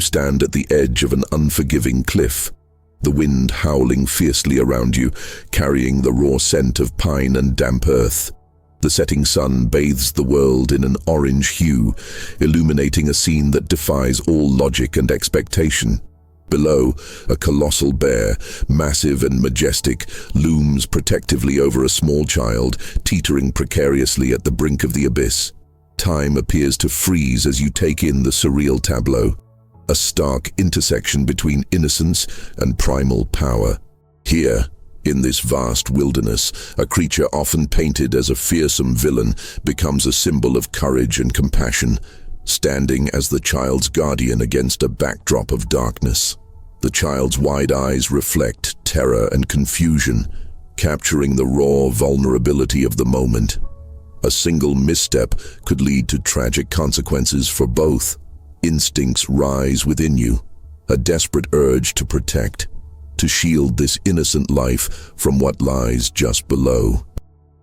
You stand at the edge of an unforgiving cliff, the wind howling fiercely around you, carrying the raw scent of pine and damp earth. The setting sun bathes the world in an orange hue, illuminating a scene that defies all logic and expectation. Below, a colossal bear, massive and majestic, looms protectively over a small child, teetering precariously at the brink of the abyss. Time appears to freeze as you take in the surreal tableau, a stark intersection between innocence and primal power. Here, in this vast wilderness, a creature often painted as a fearsome villain becomes a symbol of courage and compassion, standing as the child's guardian against a backdrop of darkness. The child's wide eyes reflect terror and confusion, capturing the raw vulnerability of the moment. A single misstep could lead to tragic consequences for both. Instincts rise within you, a desperate urge to protect, to shield this innocent life from what lies just below.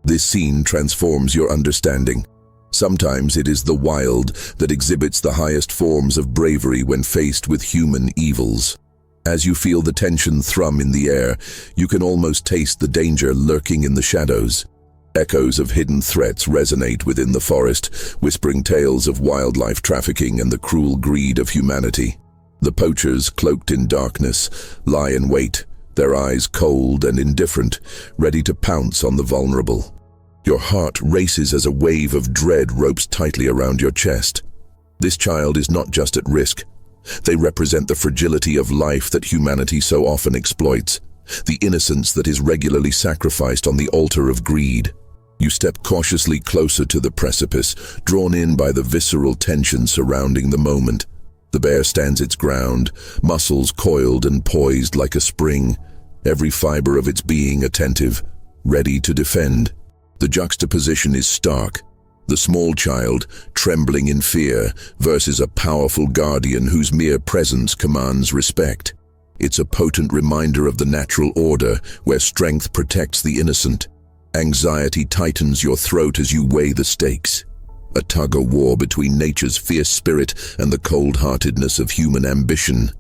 This scene transforms your understanding. Sometimes it is the wild that exhibits the highest forms of bravery when faced with human evils. As you feel the tension thrum in the air, you can almost taste the danger lurking in the shadows. Echoes of hidden threats resonate within the forest, whispering tales of wildlife trafficking and the cruel greed of humanity. The poachers, cloaked in darkness, lie in wait, their eyes cold and indifferent, ready to pounce on the vulnerable. Your heart races as a wave of dread ropes tightly around your chest. This child is not just at risk. They represent the fragility of life that humanity so often exploits, the innocence that is regularly sacrificed on the altar of greed. You step cautiously closer to the precipice, drawn in by the visceral tension surrounding the moment. The bear stands its ground, muscles coiled and poised like a spring, every fiber of its being attentive, ready to defend. The juxtaposition is stark. The small child, trembling in fear, versus a powerful guardian whose mere presence commands respect. It's a potent reminder of the natural order, where strength protects the innocent. Anxiety tightens your throat as you weigh the stakes. A tug-of-war between nature's fierce spirit and the cold-heartedness of human ambition.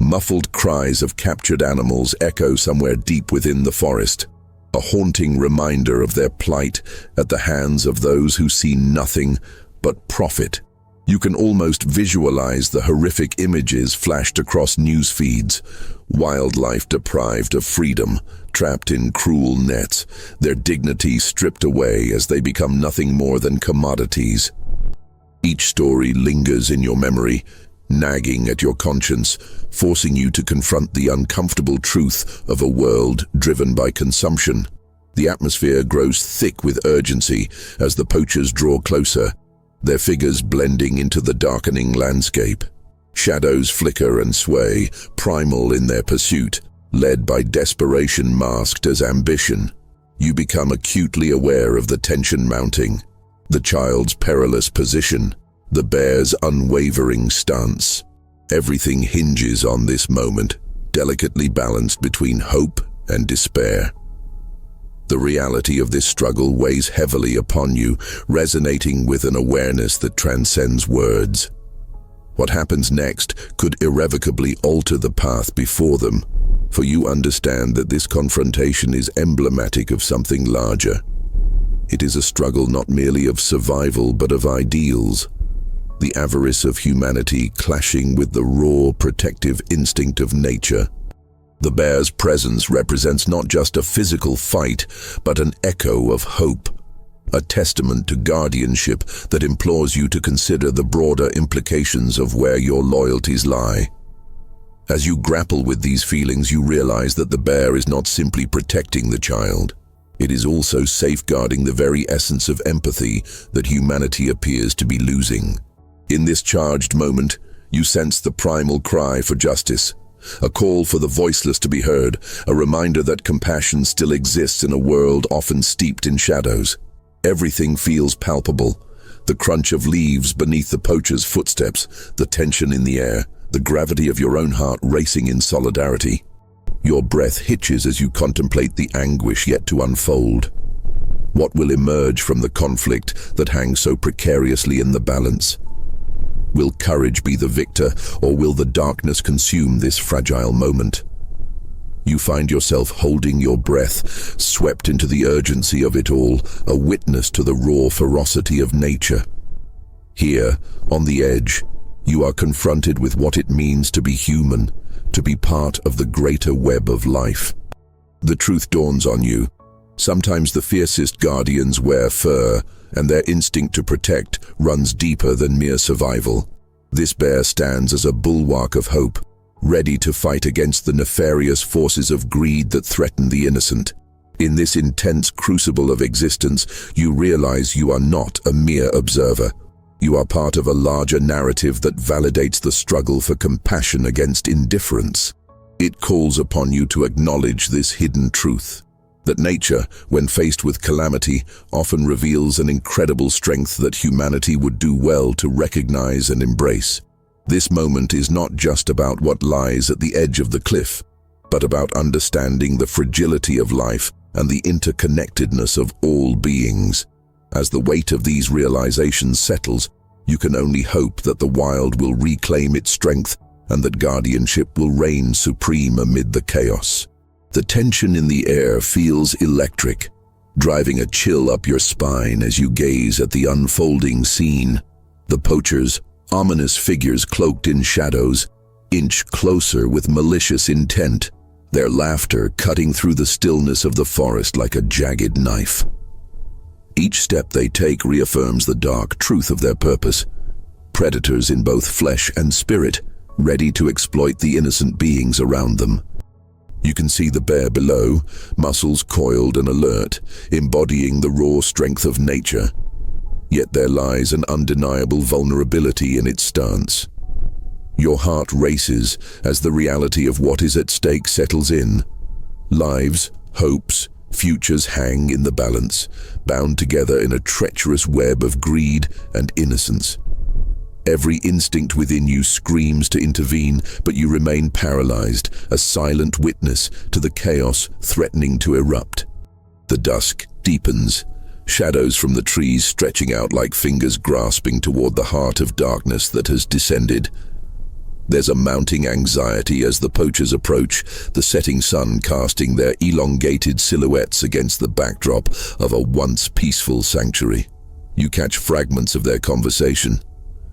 Muffled cries of captured animals echo somewhere deep within the forest, a haunting reminder of their plight at the hands of those who see nothing but profit. You can almost visualize the horrific images flashed across news feeds. Wildlife deprived of freedom, trapped in cruel nets, their dignity stripped away as they become nothing more than commodities. Each story lingers in your memory, nagging at your conscience, forcing you to confront the uncomfortable truth of a world driven by consumption. The atmosphere grows thick with urgency as the poachers draw closer, their figures blending into the darkening landscape. Shadows flicker and sway, primal in their pursuit, led by desperation masked as ambition. You become acutely aware of the tension mounting, the child's perilous position, the bear's unwavering stance. Everything hinges on this moment, delicately balanced between hope and despair. The reality of this struggle weighs heavily upon you, resonating with an awareness that transcends words. What happens next could irrevocably alter the path before them, for you understand that this confrontation is emblematic of something larger. It is a struggle not merely of survival but of ideals, the avarice of humanity clashing with the raw, protective instinct of nature. The bear's presence represents not just a physical fight, but an echo of hope, a testament to guardianship that implores you to consider the broader implications of where your loyalties lie. As you grapple with these feelings, you realize that the bear is not simply protecting the child. It is also safeguarding the very essence of empathy that humanity appears to be losing. In this charged moment, you sense the primal cry for justice, a call for the voiceless to be heard, a reminder that compassion still exists in a world often steeped in shadows. Everything feels palpable, the crunch of leaves beneath the poacher's footsteps, the tension in the air, the gravity of your own heart racing in solidarity. Your breath hitches as you contemplate the anguish yet to unfold. What will emerge from the conflict that hangs so precariously in the balance? Will courage be the victor, or will the darkness consume this fragile moment? You find yourself holding your breath, swept into the urgency of it all, a witness to the raw ferocity of nature. Here, on the edge, you are confronted with what it means to be human, to be part of the greater web of life. The truth dawns on you. Sometimes the fiercest guardians wear fur, and their instinct to protect runs deeper than mere survival. This bear stands as a bulwark of hope, ready to fight against the nefarious forces of greed that threaten the innocent. In this intense crucible of existence, you realize you are not a mere observer. You are part of a larger narrative that validates the struggle for compassion against indifference. It calls upon you to acknowledge this hidden truth, that nature, when faced with calamity, often reveals an incredible strength that humanity would do well to recognize and embrace. This moment is not just about what lies at the edge of the cliff, but about understanding the fragility of life and the interconnectedness of all beings. As the weight of these realizations settles, you can only hope that the wild will reclaim its strength and that guardianship will reign supreme amid the chaos. The tension in the air feels electric, driving a chill up your spine as you gaze at the unfolding scene. The poachers, ominous figures cloaked in shadows, inch closer with malicious intent, their laughter cutting through the stillness of the forest like a jagged knife. Each step they take reaffirms the dark truth of their purpose. Predators in both flesh and spirit, ready to exploit the innocent beings around them. You can see the bear below, muscles coiled and alert, embodying the raw strength of nature. Yet there lies an undeniable vulnerability in its stance. Your heart races as the reality of what is at stake settles in. Lives, hopes, futures hang in the balance, bound together in a treacherous web of greed and innocence. Every instinct within you screams to intervene, but you remain paralyzed, a silent witness to the chaos threatening to erupt. The dusk deepens, shadows from the trees stretching out like fingers grasping toward the heart of darkness that has descended. There's a mounting anxiety as the poachers approach, the setting sun casting their elongated silhouettes against the backdrop of a once peaceful sanctuary. You catch fragments of their conversation,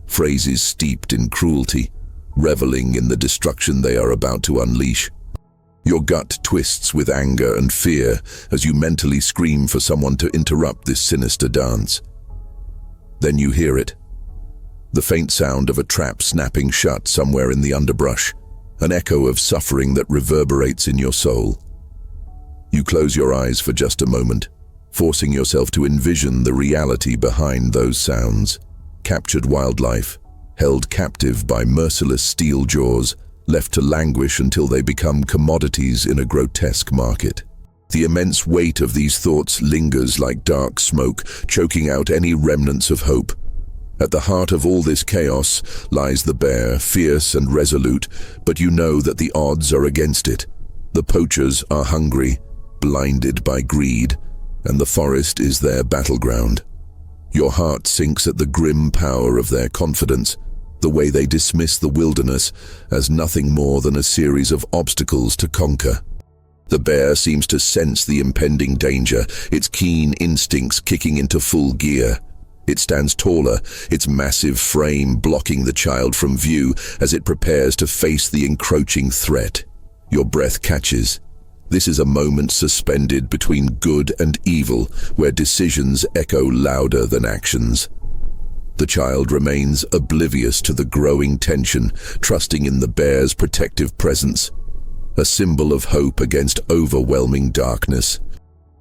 phrases steeped in cruelty, reveling in the destruction they are about to unleash. Your gut twists with anger and fear as you mentally scream for someone to interrupt this sinister dance. Then you hear it. The faint sound of a trap snapping shut somewhere in the underbrush, an echo of suffering that reverberates in your soul. You close your eyes for just a moment, forcing yourself to envision the reality behind those sounds. Captured wildlife, held captive by merciless steel jaws, left to languish until they become commodities in a grotesque market. The immense weight of these thoughts lingers like dark smoke, choking out any remnants of hope. At the heart of all this chaos lies the bear, fierce and resolute, but you know that the odds are against it. The poachers are hungry, blinded by greed, and the forest is their battleground. Your heart sinks at the grim power of their confidence, the way they dismiss the wilderness as nothing more than a series of obstacles to conquer. The bear seems to sense the impending danger, its keen instincts kicking into full gear. It stands taller, its massive frame blocking the child from view as it prepares to face the encroaching threat. Your breath catches. This is a moment suspended between good and evil, where decisions echo louder than actions. The child remains oblivious to the growing tension, trusting in the bear's protective presence, a symbol of hope against overwhelming darkness.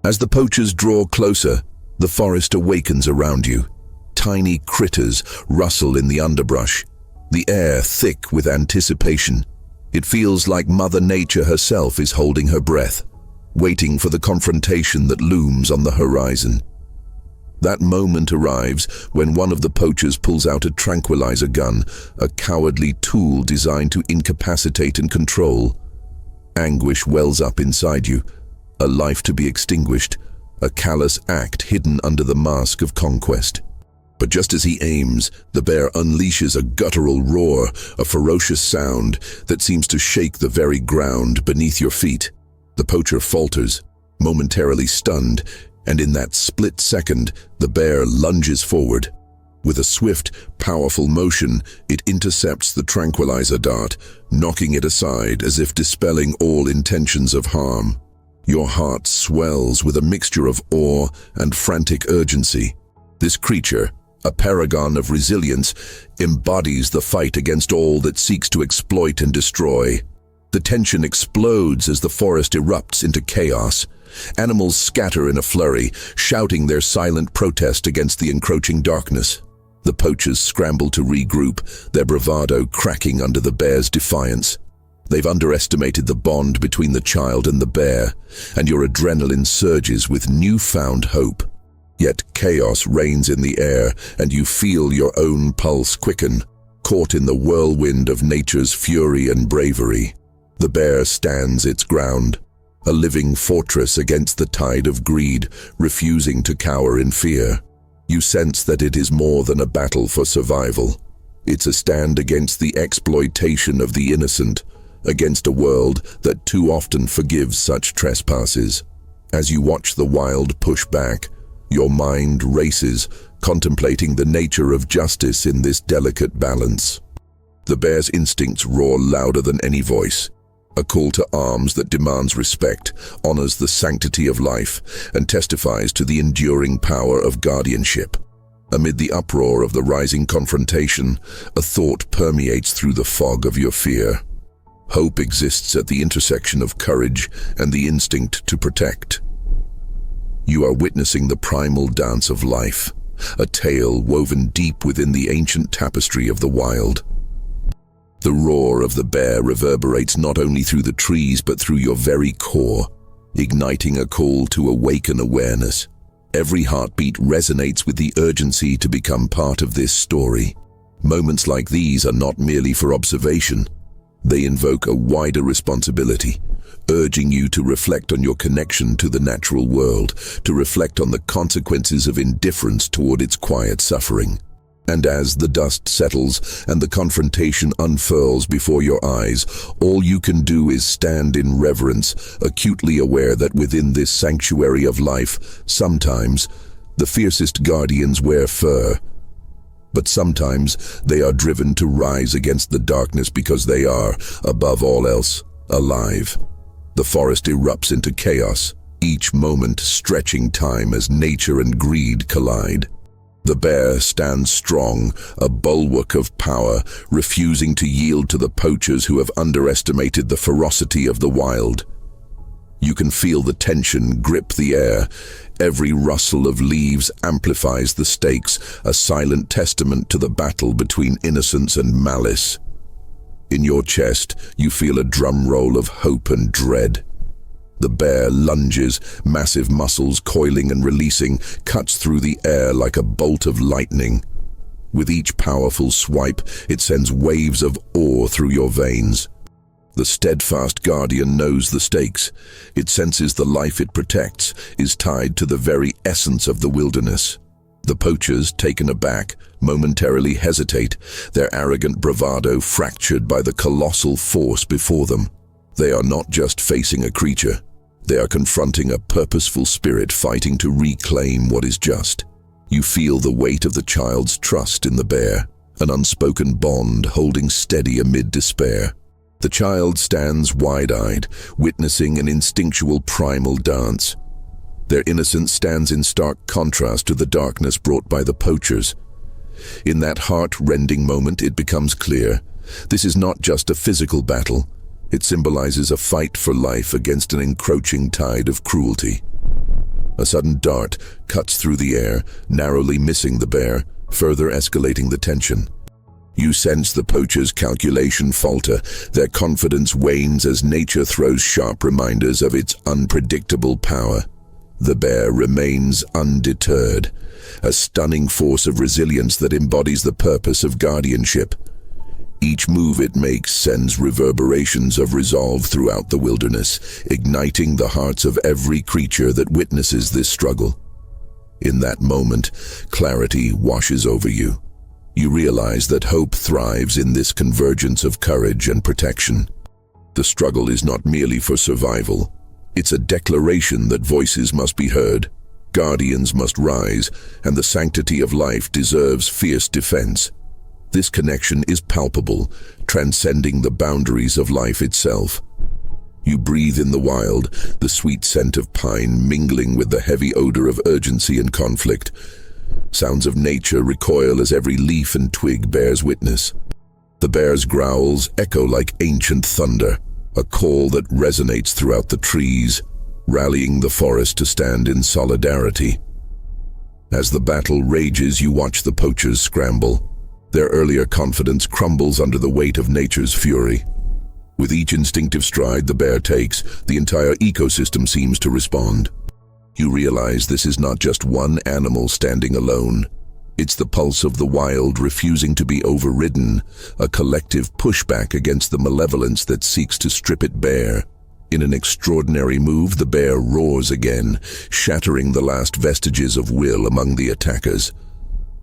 As the poachers draw closer, the forest awakens around you. Tiny critters rustle in the underbrush, the air thick with anticipation. It feels like Mother Nature herself is holding her breath, waiting for the confrontation that looms on the horizon. That moment arrives when one of the poachers pulls out a tranquilizer gun, a cowardly tool designed to incapacitate and control. Anguish wells up inside you, a life to be extinguished, a callous act hidden under the mask of conquest. But just as he aims, the bear unleashes a guttural roar, a ferocious sound that seems to shake the very ground beneath your feet. The poacher falters, momentarily stunned, and in that split second, the bear lunges forward. With a swift, powerful motion, it intercepts the tranquilizer dart, knocking it aside as if dispelling all intentions of harm. Your heart swells with a mixture of awe and frantic urgency. This creature, a paragon of resilience, embodies the fight against all that seeks to exploit and destroy. The tension explodes as the forest erupts into chaos. Animals scatter in a flurry, shouting their silent protest against the encroaching darkness. The poachers scramble to regroup, their bravado cracking under the bear's defiance. They've underestimated the bond between the child and the bear, and your adrenaline surges with newfound hope. Yet chaos reigns in the air, and you feel your own pulse quicken, caught in the whirlwind of nature's fury and bravery. The bear stands its ground, a living fortress against the tide of greed, refusing to cower in fear. You sense that it is more than a battle for survival. It's a stand against the exploitation of the innocent, against a world that too often forgives such trespasses. As you watch the wild push back, your mind races, contemplating the nature of justice in this delicate balance. The bear's instincts roar louder than any voice. A call to arms that demands respect, honors the sanctity of life, and testifies to the enduring power of guardianship. Amid the uproar of the rising confrontation, a thought permeates through the fog of your fear. Hope exists at the intersection of courage and the instinct to protect. You are witnessing the primal dance of life, a tale woven deep within the ancient tapestry of the wild. The roar of the bear reverberates not only through the trees but through your very core, igniting a call to awaken awareness. Every heartbeat resonates with the urgency to become part of this story. Moments like these are not merely for observation. They invoke a wider responsibility, urging you to reflect on your connection to the natural world, to reflect on the consequences of indifference toward its quiet suffering. And as the dust settles and the confrontation unfurls before your eyes, all you can do is stand in reverence, acutely aware that within this sanctuary of life, sometimes the fiercest guardians wear fur. But sometimes they are driven to rise against the darkness because they are, above all else, alive. The forest erupts into chaos, each moment stretching time as nature and greed collide. The bear stands strong, a bulwark of power, refusing to yield to the poachers who have underestimated the ferocity of the wild. You can feel the tension grip the air. Every rustle of leaves amplifies the stakes, a silent testament to the battle between innocence and malice. In your chest, you feel a drum roll of hope and dread. The bear lunges, massive muscles coiling and releasing, cuts through the air like a bolt of lightning. With each powerful swipe, it sends waves of awe through your veins. The steadfast guardian knows the stakes. It senses the life it protects is tied to the very essence of the wilderness. The poachers, taken aback, momentarily hesitate, their arrogant bravado fractured by the colossal force before them. They are not just facing a creature. They are confronting a purposeful spirit fighting to reclaim what is just. You feel the weight of the child's trust in the bear, an unspoken bond holding steady amid despair. The child stands wide-eyed, witnessing an instinctual primal dance. Their innocence stands in stark contrast to the darkness brought by the poachers. In that heart-rending moment, it becomes clear. This is not just a physical battle. It symbolizes a fight for life against an encroaching tide of cruelty. A sudden dart cuts through the air, narrowly missing the bear, further escalating the tension. You sense the poachers' calculation falter, their confidence wanes as nature throws sharp reminders of its unpredictable power. The bear remains undeterred, a stunning force of resilience that embodies the purpose of guardianship. Each move it makes sends reverberations of resolve throughout the wilderness, igniting the hearts of every creature that witnesses this struggle. In that moment, clarity washes over you. You realize that hope thrives in this convergence of courage and protection. The struggle is not merely for survival. It's a declaration that voices must be heard, guardians must rise, and the sanctity of life deserves fierce defense. This connection is palpable, transcending the boundaries of life itself. You breathe in the wild, the sweet scent of pine mingling with the heavy odor of urgency and conflict. Sounds of nature recoil as every leaf and twig bears witness. The bear's growls echo like ancient thunder, a call that resonates throughout the trees, rallying the forest to stand in solidarity. As the battle rages, you watch the poachers scramble. Their earlier confidence crumbles under the weight of nature's fury. With each instinctive stride the bear takes, the entire ecosystem seems to respond. You realize this is not just one animal standing alone. It's the pulse of the wild refusing to be overridden, a collective pushback against the malevolence that seeks to strip it bare. In an extraordinary move, the bear roars again, shattering the last vestiges of will among the attackers.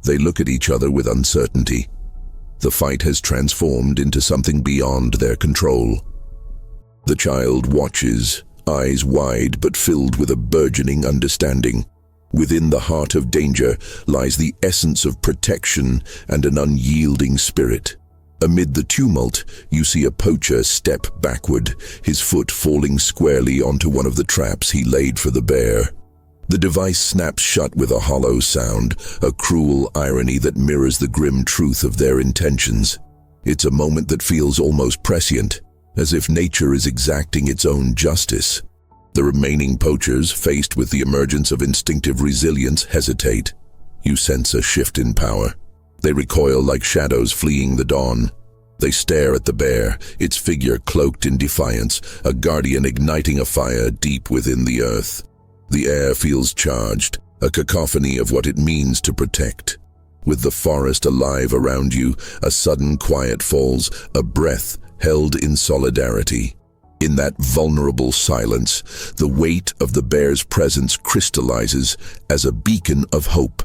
They look at each other with uncertainty. The fight has transformed into something beyond their control. The child watches, eyes wide but filled with a burgeoning understanding. Within the heart of danger lies the essence of protection and an unyielding spirit. Amid the tumult, you see a poacher step backward, his foot falling squarely onto one of the traps he laid for the bear. The device snaps shut with a hollow sound, a cruel irony that mirrors the grim truth of their intentions. It's a moment that feels almost prescient, as if nature is exacting its own justice. The remaining poachers, faced with the emergence of instinctive resilience, hesitate. You sense a shift in power. They recoil like shadows fleeing the dawn. They stare at the bear, its figure cloaked in defiance, a guardian igniting a fire deep within the earth. The air feels charged, a cacophony of what it means to protect. With the forest alive around you, a sudden quiet falls, a breath held in solidarity. In that vulnerable silence, the weight of the bear's presence crystallizes as a beacon of hope.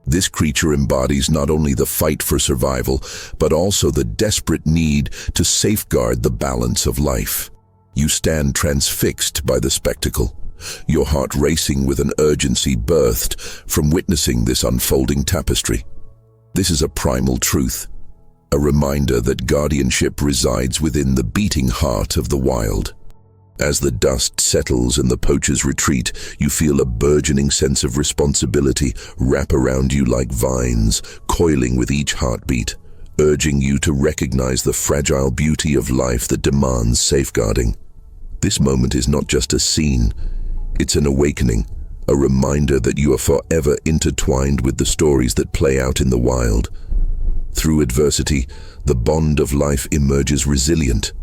This creature embodies not only the fight for survival, but also the desperate need to safeguard the balance of life. You stand transfixed by the spectacle, your heart racing with an urgency birthed from witnessing this unfolding tapestry. This is a primal truth, a reminder that guardianship resides within the beating heart of the wild. As the dust settles and the poachers retreat, you feel a burgeoning sense of responsibility wrap around you like vines, coiling with each heartbeat, urging you to recognize the fragile beauty of life that demands safeguarding. This moment is not just a scene, it's an awakening, a reminder that you are forever intertwined with the stories that play out in the wild. Through adversity, the bond of life emerges resilient.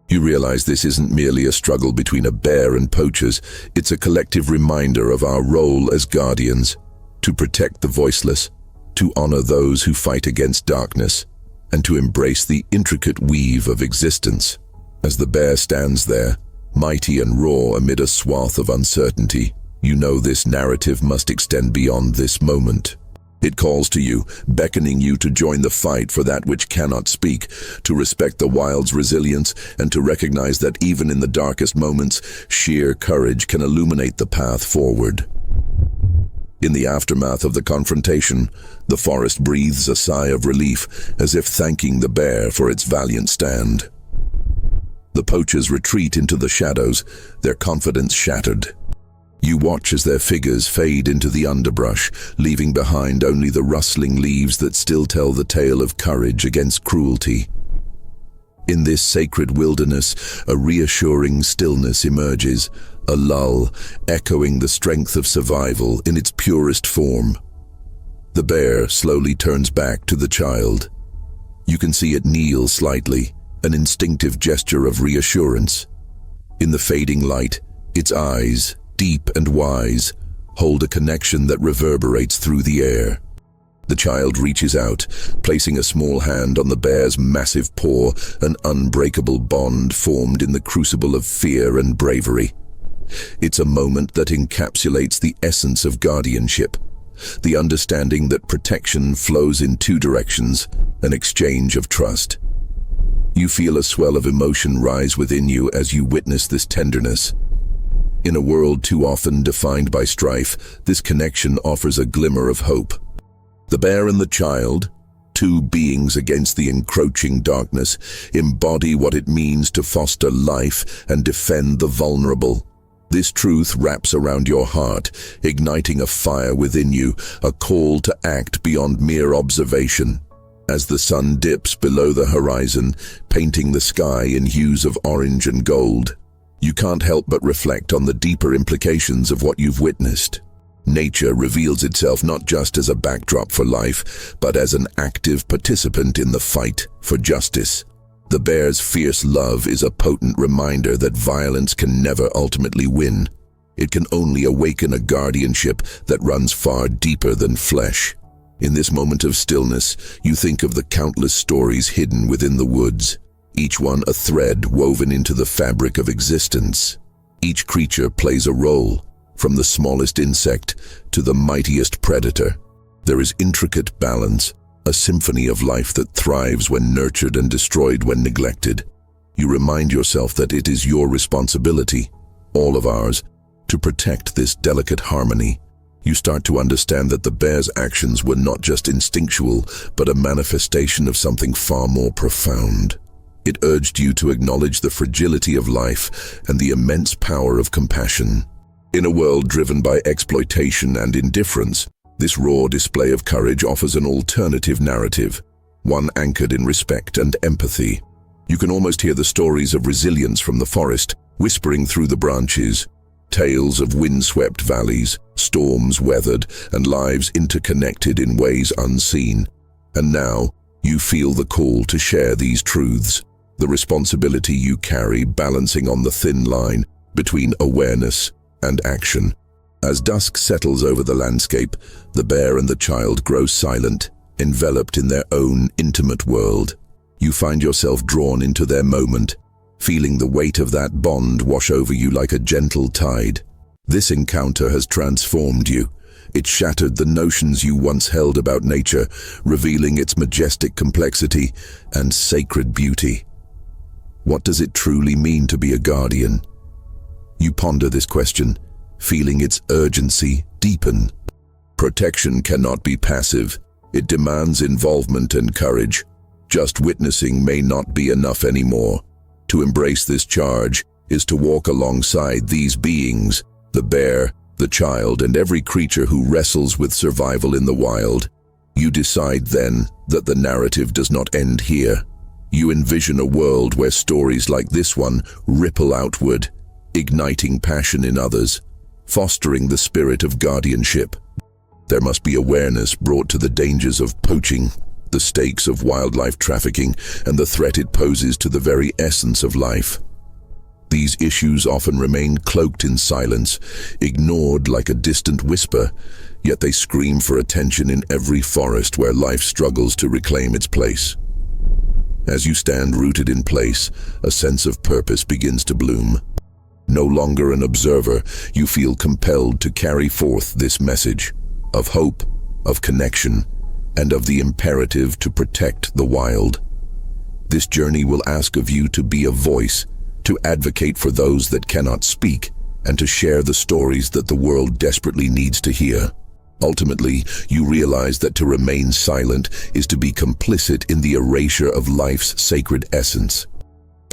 You realize this isn't merely a struggle between a bear and poachers, it's a collective reminder of our role as guardians, to protect the voiceless, to honor those who fight against darkness, and to embrace the intricate weave of existence. As the bear stands there, mighty and raw amid a swath of uncertainty, you know this narrative must extend beyond this moment. It calls to you, beckoning you to join the fight for that which cannot speak, to respect the wild's resilience, and to recognize that even in the darkest moments, sheer courage can illuminate the path forward. In the aftermath of the confrontation, the forest breathes a sigh of relief, as if thanking the bear for its valiant stand. The poachers retreat into the shadows, their confidence shattered. You watch as their figures fade into the underbrush, leaving behind only the rustling leaves that still tell the tale of courage against cruelty. In this sacred wilderness, a reassuring stillness emerges, a lull echoing the strength of survival in its purest form. The bear slowly turns back to the child. You can see it kneel slightly, an instinctive gesture of reassurance. In the fading light, its eyes, deep and wise, hold a connection that reverberates through the air. The child reaches out, placing a small hand on the bear's massive paw, an unbreakable bond formed in the crucible of fear and bravery. It's a moment that encapsulates the essence of guardianship, the understanding that protection flows in two directions, an exchange of trust. You feel a swell of emotion rise within you as you witness this tenderness. In a world too often defined by strife, this connection offers a glimmer of hope. The bear and the child, two beings against the encroaching darkness, embody what it means to foster life and defend the vulnerable. This truth wraps around your heart, igniting a fire within you, a call to act beyond mere observation. As the sun dips below the horizon, painting the sky in hues of orange and gold, you can't help but reflect on the deeper implications of what you've witnessed. Nature reveals itself not just as a backdrop for life, but as an active participant in the fight for justice. The bear's fierce love is a potent reminder that violence can never ultimately win. It can only awaken a guardianship that runs far deeper than flesh. In this moment of stillness, you think of the countless stories hidden within the woods, each one a thread woven into the fabric of existence. Each creature plays a role, from the smallest insect to the mightiest predator. There is intricate balance, a symphony of life that thrives when nurtured and destroyed when neglected. You remind yourself that it is your responsibility, all of ours, to protect this delicate harmony. You start to understand that the bear's actions were not just instinctual, but a manifestation of something far more profound. It urged you to acknowledge the fragility of life and the immense power of compassion. In a world driven by exploitation and indifference, this raw display of courage offers an alternative narrative, one anchored in respect and empathy. You can almost hear the stories of resilience from the forest, whispering through the branches, tales of windswept valleys, storms weathered, and lives interconnected in ways unseen. And now, you feel the call to share these truths, the responsibility you carry balancing on the thin line between awareness and action. As dusk settles over the landscape, the bear and the child grow silent, enveloped in their own intimate world. You find yourself drawn into their moment, feeling the weight of that bond wash over you like a gentle tide. This encounter has transformed you. It shattered the notions you once held about nature, revealing its majestic complexity and sacred beauty. What does it truly mean to be a guardian? You ponder this question, feeling its urgency deepen. Protection cannot be passive. It demands involvement and courage. Just witnessing may not be enough anymore. To embrace this charge is to walk alongside these beings, the bear, the child, and every creature who wrestles with survival in the wild. You decide then that the narrative does not end here. You envision a world where stories like this one ripple outward, igniting passion in others, fostering the spirit of guardianship. There must be awareness brought to the dangers of poaching, the stakes of wildlife trafficking, and the threat it poses to the very essence of life. These issues often remain cloaked in silence, ignored like a distant whisper, yet they scream for attention in every forest where life struggles to reclaim its place. As you stand rooted in place, a sense of purpose begins to bloom. No longer an observer, you feel compelled to carry forth this message of hope, of connection, and of the imperative to protect the wild. This journey will ask of you to be a voice, to advocate for those that cannot speak, and to share the stories that the world desperately needs to hear. Ultimately, you realize that to remain silent is to be complicit in the erasure of life's sacred essence.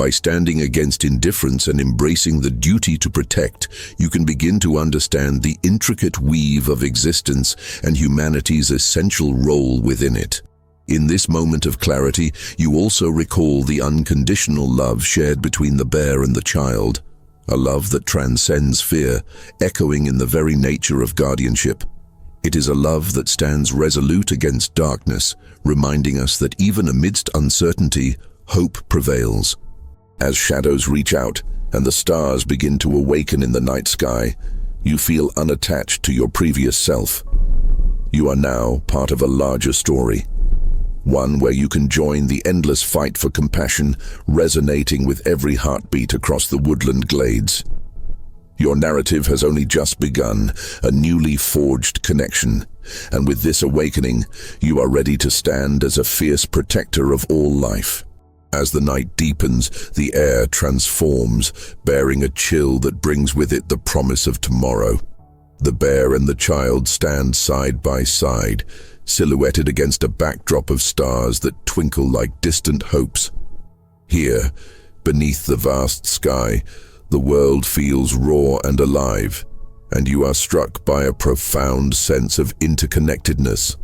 By standing against indifference and embracing the duty to protect, you can begin to understand the intricate weave of existence and humanity's essential role within it. In this moment of clarity, you also recall the unconditional love shared between the bear and the child, a love that transcends fear, echoing in the very nature of guardianship. It is a love that stands resolute against darkness, reminding us that even amidst uncertainty, hope prevails. As shadows reach out and the stars begin to awaken in the night sky, you feel unattached to your previous self. You are now part of a larger story, one where you can join the endless fight for compassion, resonating with every heartbeat across the woodland glades. Your narrative has only just begun, a newly forged connection, and with this awakening, you are ready to stand as a fierce protector of all life. As the night deepens, the air transforms, bearing a chill that brings with it the promise of tomorrow. The bear and the child stand side by side, silhouetted against a backdrop of stars that twinkle like distant hopes. Here, beneath the vast sky, the world feels raw and alive, and you are struck by a profound sense of interconnectedness.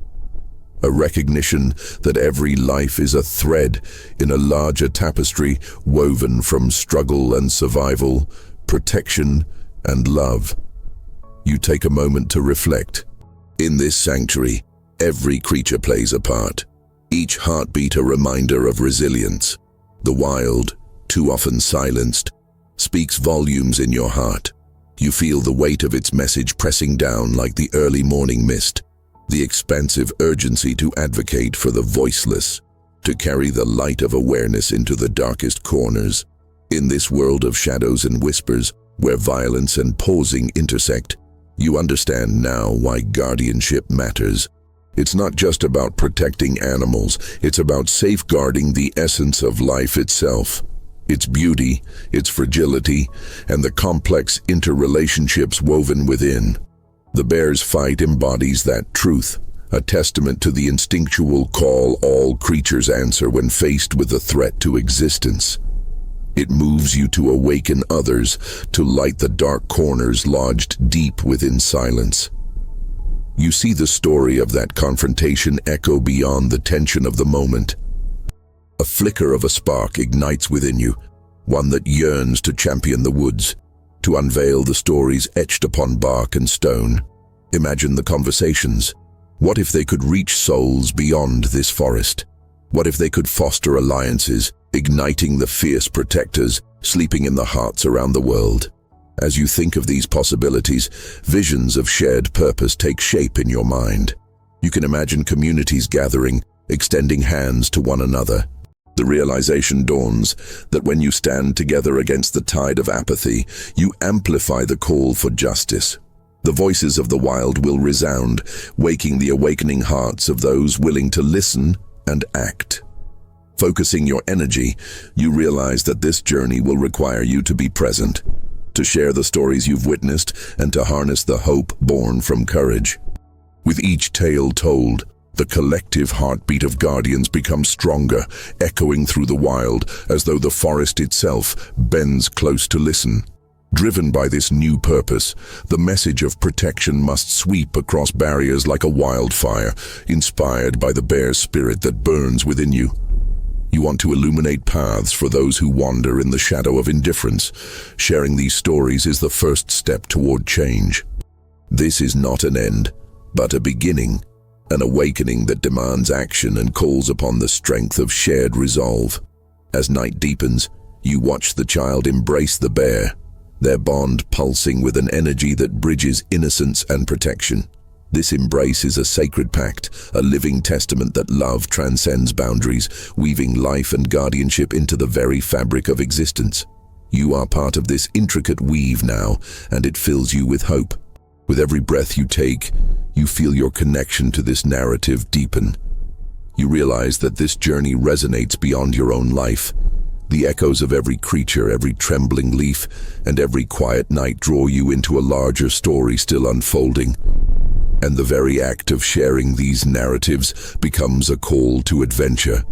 A recognition that every life is a thread in a larger tapestry woven from struggle and survival, protection and love. You take a moment to reflect. In this sanctuary, every creature plays a part, each heartbeat a reminder of resilience. The wild, too often silenced, speaks volumes in your heart. You feel the weight of its message pressing down like the early morning mist, the expansive urgency to advocate for the voiceless, to carry the light of awareness into the darkest corners. In this world of shadows and whispers, where violence and posing intersect, you understand now why guardianship matters. It's not just about protecting animals, it's about safeguarding the essence of life itself. Its beauty, its fragility, and the complex interrelationships woven within. The bear's fight embodies that truth, a testament to the instinctual call all creatures answer when faced with a threat to existence. It moves you to awaken others, to light the dark corners lodged deep within silence. You see the story of that confrontation echo beyond the tension of the moment. A flicker of a spark ignites within you, one that yearns to champion the woods, to unveil the stories etched upon bark and stone. Imagine the conversations. What if they could reach souls beyond this forest? What if they could foster alliances, igniting the fierce protectors sleeping in the hearts around the world? As you think of these possibilities, visions of shared purpose take shape in your mind. You can imagine communities gathering, extending hands to one another. The realization dawns that when you stand together against the tide of apathy, you amplify the call for justice. The voices of the wild will resound, waking the awakening hearts of those willing to listen and act. Focusing your energy, you realize that this journey will require you to be present, to share the stories you've witnessed, and to harness the hope born from courage. With each tale told, the collective heartbeat of guardians becomes stronger, echoing through the wild as though the forest itself bends close to listen. Driven by this new purpose, the message of protection must sweep across barriers like a wildfire, inspired by the bear's spirit that burns within you. You want to illuminate paths for those who wander in the shadow of indifference. Sharing these stories is the first step toward change. This is not an end, but a beginning. An awakening that demands action and calls upon the strength of shared resolve. As night deepens, you watch the child embrace the bear, their bond pulsing with an energy that bridges innocence and protection. This embrace is a sacred pact, a living testament that love transcends boundaries, weaving life and guardianship into the very fabric of existence. You are part of this intricate weave now, and it fills you with hope. With every breath you take, you feel your connection to this narrative deepen. You realize that this journey resonates beyond your own life. The echoes of every creature, every trembling leaf, and every quiet night draw you into a larger story still unfolding. And the very act of sharing these narratives becomes a call to adventure.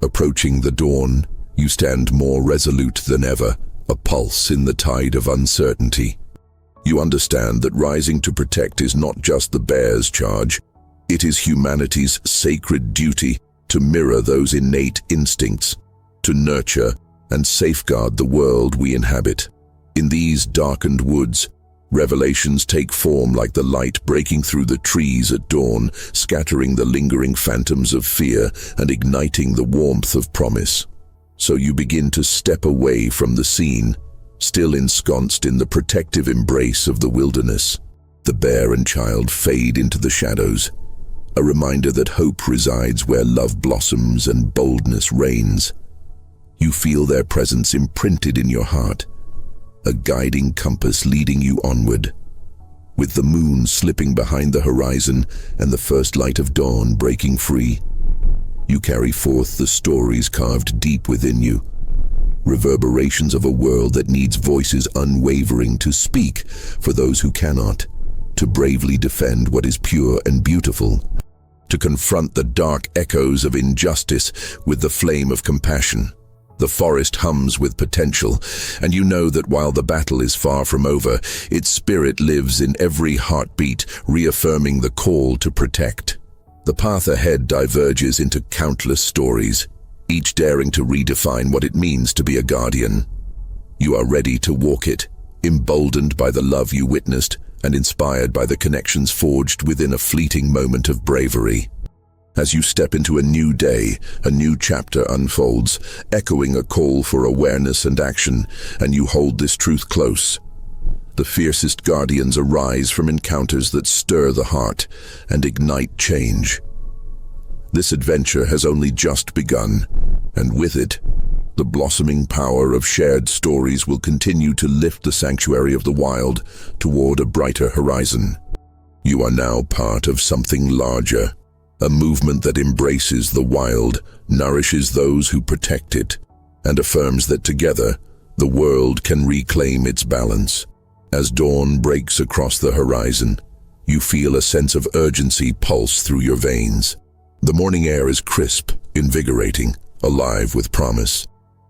Approaching the dawn, you stand more resolute than ever, a pulse in the tide of uncertainty. You understand that rising to protect is not just the bear's charge, it is humanity's sacred duty to mirror those innate instincts, to nurture and safeguard the world we inhabit. In these darkened woods, revelations take form like the light breaking through the trees at dawn, scattering the lingering phantoms of fear and igniting the warmth of promise. So you begin to step away from the scene, still ensconced in the protective embrace of the wilderness. The bear and child fade into the shadows, a reminder that hope resides where love blossoms and boldness reigns. You feel their presence imprinted in your heart, a guiding compass leading you onward. with the moon slipping behind the horizon and the first light of dawn breaking free. You carry forth the stories carved deep within you, reverberations of a world that needs voices unwavering to speak for those who cannot, to bravely defend what is pure and beautiful, to confront the dark echoes of injustice with the flame of compassion. The forest hums with potential, and you know that while the battle is far from over, its spirit lives in every heartbeat, reaffirming the call to protect. The path ahead diverges into countless stories, each daring to redefine what it means to be a guardian. You are ready to walk it, emboldened by the love you witnessed and inspired by the connections forged within a fleeting moment of bravery. As you step into a new day, a new chapter unfolds, echoing a call for awareness and action, and you hold this truth close. The fiercest guardians arise from encounters that stir the heart and ignite change. This adventure has only just begun, and with it, the blossoming power of shared stories will continue to lift the sanctuary of the wild toward a brighter horizon. You are now part of something larger, a movement that embraces the wild, nourishes those who protect it, and affirms that together, the world can reclaim its balance. As dawn breaks across the horizon, you feel a sense of urgency pulse through your veins. The morning air is crisp, invigorating, alive with promise.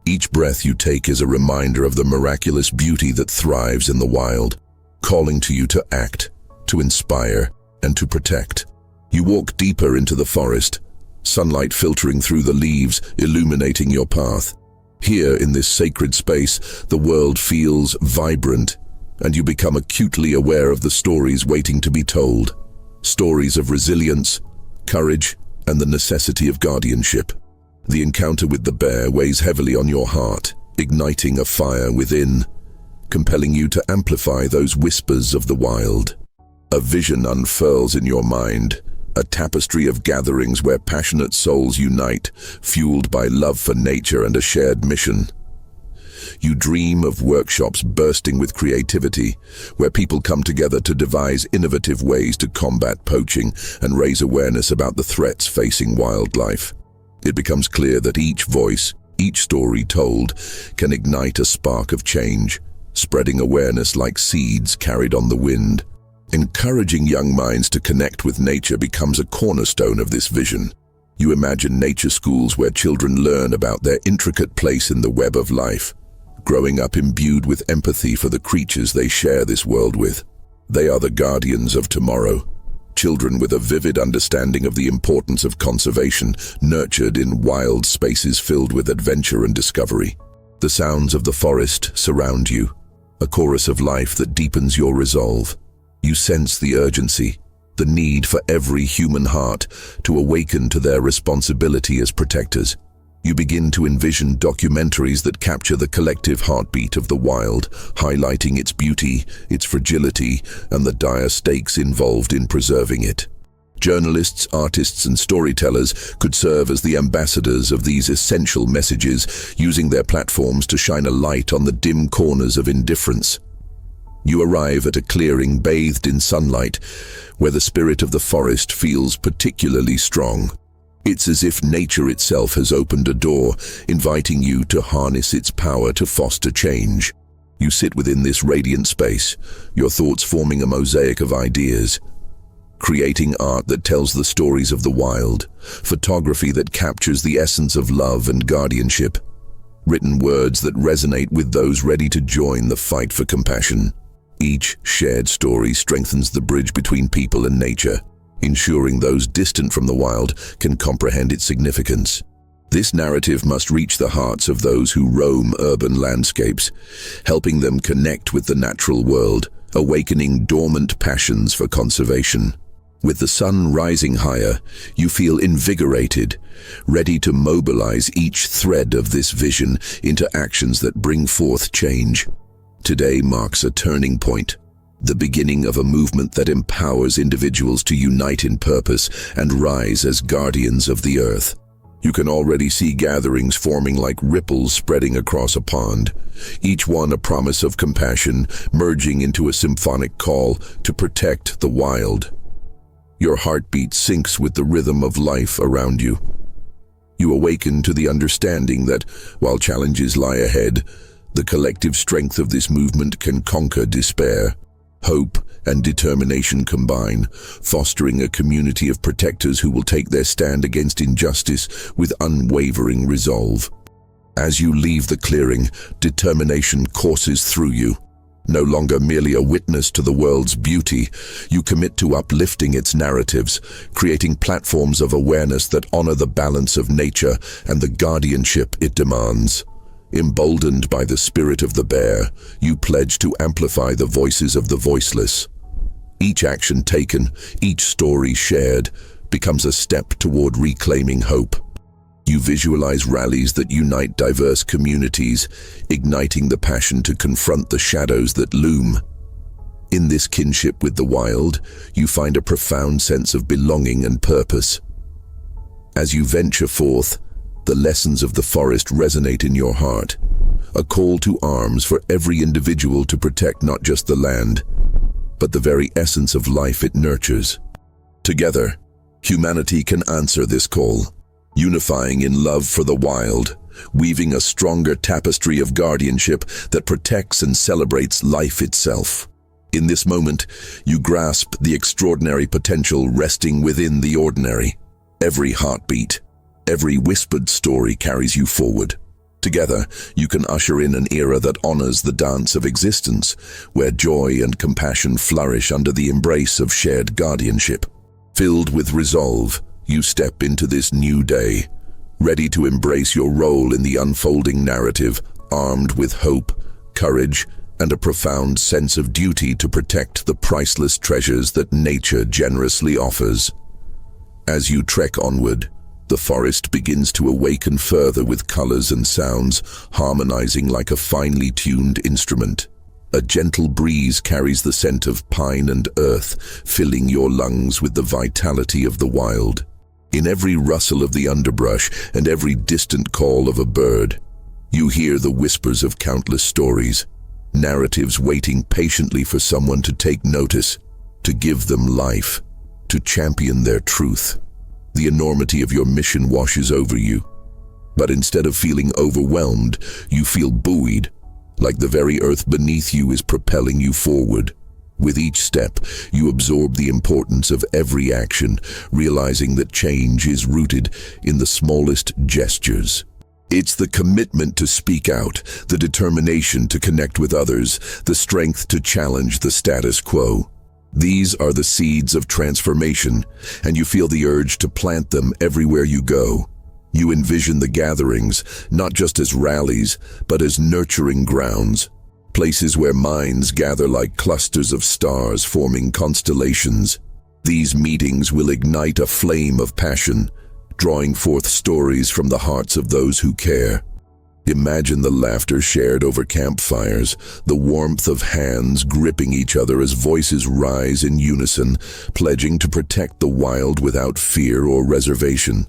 Each breath you take is a reminder of the miraculous beauty that thrives in the wild, calling to you to act, to inspire, and to protect. You walk deeper into the forest, sunlight filtering through the leaves, illuminating your path. Here, in this sacred space, the world feels vibrant, and you become acutely aware of the stories waiting to be told. Stories of resilience, courage, and the necessity of guardianship. The encounter with the bear weighs heavily on your heart, igniting a fire within, compelling you to amplify those whispers of the wild. A vision unfurls in your mind, a tapestry of gatherings where passionate souls unite, fueled by love for nature and a shared mission. You dream of workshops bursting with creativity, where people come together to devise innovative ways to combat poaching and raise awareness about the threats facing wildlife. It becomes clear that each voice, each story told, can ignite a spark of change, spreading awareness like seeds carried on the wind. Encouraging young minds to connect with nature becomes a cornerstone of this vision. You imagine nature schools where children learn about their intricate place in the web of life, growing up imbued with empathy for the creatures they share this world with. They are the guardians of tomorrow, children with a vivid understanding of the importance of conservation, nurtured in wild spaces filled with adventure and discovery. The sounds of the forest surround you, a chorus of life that deepens your resolve. You sense the urgency, the need for every human heart to awaken to their responsibility as protectors. You begin to envision documentaries that capture the collective heartbeat of the wild, highlighting its beauty, its fragility, and the dire stakes involved in preserving it. Journalists, artists, and storytellers could serve as the ambassadors of these essential messages, using their platforms to shine a light on the dim corners of indifference. You arrive at a clearing bathed in sunlight, where the spirit of the forest feels particularly strong. It's as if nature itself has opened a door, inviting you to harness its power to foster change. You sit within this radiant space, your thoughts forming a mosaic of ideas, creating art that tells the stories of the wild, photography that captures the essence of love and guardianship, written words that resonate with those ready to join the fight for compassion. Each shared story strengthens the bridge between people and nature, ensuring those distant from the wild can comprehend its significance. This narrative must reach the hearts of those who roam urban landscapes, helping them connect with the natural world, awakening dormant passions for conservation. With the sun rising higher, you feel invigorated, ready to mobilize each thread of this vision into actions that bring forth change. Today marks a turning point, the beginning of a movement that empowers individuals to unite in purpose and rise as guardians of the earth. You can already see gatherings forming like ripples spreading across a pond, each one a promise of compassion, merging into a symphonic call to protect the wild. Your heartbeat syncs with the rhythm of life around you. You awaken to the understanding that, while challenges lie ahead, the collective strength of this movement can conquer despair. Hope and determination combine, fostering a community of protectors who will take their stand against injustice with unwavering resolve. As you leave the clearing, determination courses through you. No longer merely a witness to the world's beauty, you commit to uplifting its narratives, creating platforms of awareness that honor the balance of nature and the guardianship it demands. Emboldened by the spirit of the bear, you pledge to amplify the voices of the voiceless. Each action taken, each story shared, becomes a step toward reclaiming hope. You visualize rallies that unite diverse communities, igniting the passion to confront the shadows that loom. In this kinship with the wild, you find a profound sense of belonging and purpose. As you venture forth, the lessons of the forest resonate in your heart, a call to arms for every individual to protect not just the land, but the very essence of life it nurtures. Together, humanity can answer this call, unifying in love for the wild, weaving a stronger tapestry of guardianship that protects and celebrates life itself. In this moment, you grasp the extraordinary potential resting within the ordinary. Every heartbeat, every whispered story carries you forward. Together, you can usher in an era that honors the dance of existence, where joy and compassion flourish under the embrace of shared guardianship. Filled with resolve, you step into this new day, ready to embrace your role in the unfolding narrative, armed with hope, courage, and a profound sense of duty to protect the priceless treasures that nature generously offers. As you trek onward, the forest begins to awaken further with colors and sounds, harmonizing like a finely tuned instrument. A gentle breeze carries the scent of pine and earth, filling your lungs with the vitality of the wild. In every rustle of the underbrush and every distant call of a bird, you hear the whispers of countless stories, narratives waiting patiently for someone to take notice, to give them life, to champion their truth. The enormity of your mission washes over you. But instead of feeling overwhelmed, you feel buoyed, like the very earth beneath you is propelling you forward. With each step, you absorb the importance of every action, realizing that change is rooted in the smallest gestures. It's the commitment to speak out, the determination to connect with others, the strength to challenge the status quo. These are the seeds of transformation, and you feel the urge to plant them everywhere you go. You envision the gatherings, not just as rallies, but as nurturing grounds, places where minds gather like clusters of stars forming constellations. These meetings will ignite a flame of passion, drawing forth stories from the hearts of those who care. Imagine the laughter shared over campfires, the warmth of hands gripping each other as voices rise in unison, pledging to protect the wild without fear or reservation.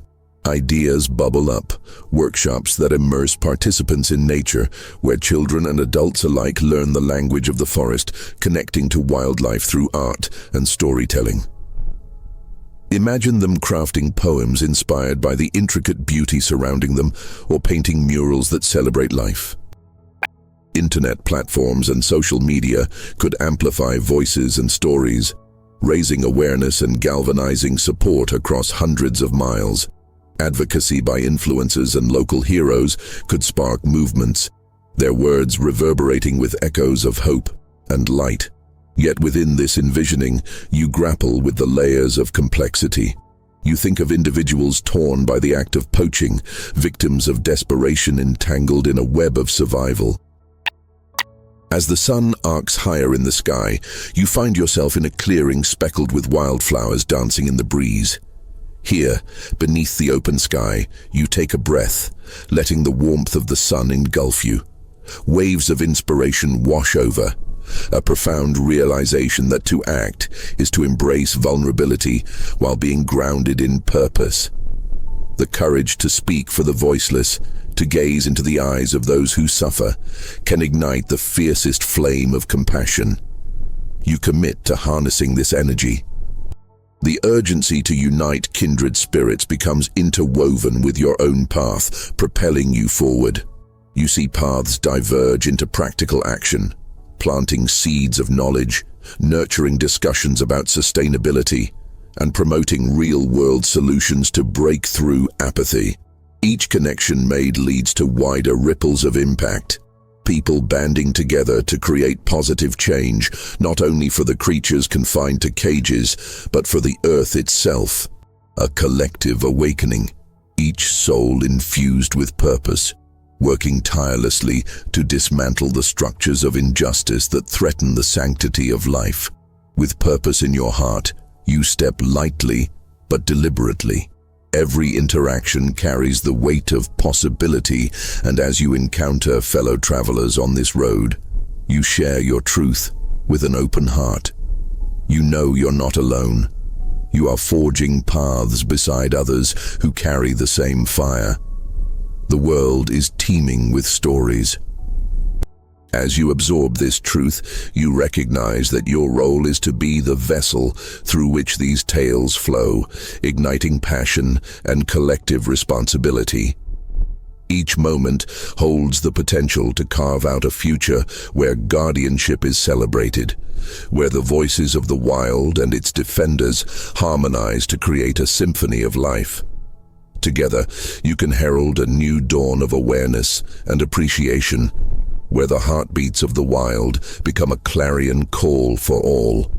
Ideas bubble up, workshops that immerse participants in nature, where children and adults alike learn the language of the forest, connecting to wildlife through art and storytelling. Imagine them crafting poems inspired by the intricate beauty surrounding them, or painting murals that celebrate life. Internet platforms and social media could amplify voices and stories, raising awareness and galvanizing support across hundreds of miles. Advocacy by influencers and local heroes could spark movements, their words reverberating with echoes of hope and light. Yet within this envisioning, you grapple with the layers of complexity. You think of individuals torn by the act of poaching, victims of desperation entangled in a web of survival. As the sun arcs higher in the sky, you find yourself in a clearing speckled with wildflowers dancing in the breeze. Here, beneath the open sky, you take a breath, letting the warmth of the sun engulf you. Waves of inspiration wash over, a profound realization that to act is to embrace vulnerability while being grounded in purpose. The courage to speak for the voiceless, to gaze into the eyes of those who suffer, can ignite the fiercest flame of compassion. You commit to harnessing this energy. The urgency to unite kindred spirits becomes interwoven with your own path, propelling you forward. You see paths diverge into practical action, planting seeds of knowledge, nurturing discussions about sustainability, and promoting real-world solutions to break through apathy. Each connection made leads to wider ripples of impact, people banding together to create positive change, not only for the creatures confined to cages, but for the earth itself. A collective awakening, each soul infused with purpose, working tirelessly to dismantle the structures of injustice that threaten the sanctity of life. With purpose in your heart, you step lightly but deliberately. Every interaction carries the weight of possibility, and as you encounter fellow travelers on this road, you share your truth with an open heart. You know you're not alone. You are forging paths beside others who carry the same fire. The world is teeming with stories. As you absorb this truth, you recognize that your role is to be the vessel through which these tales flow, igniting passion and collective responsibility. Each moment holds the potential to carve out a future where guardianship is celebrated, where the voices of the wild and its defenders harmonize to create a symphony of life. Together, you can herald a new dawn of awareness and appreciation, where the heartbeats of the wild become a clarion call for all.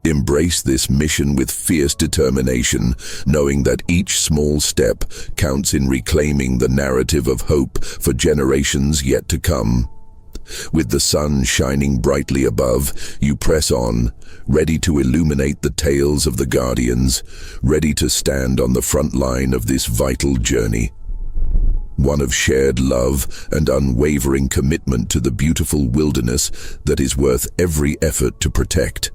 Embrace this mission with fierce determination, knowing that each small step counts in reclaiming the narrative of hope for generations yet to come. With the sun shining brightly above, you press on, ready to illuminate the tales of the guardians, ready to stand on the front line of this vital journey. One of shared love and unwavering commitment to the beautiful wilderness that is worth every effort to protect.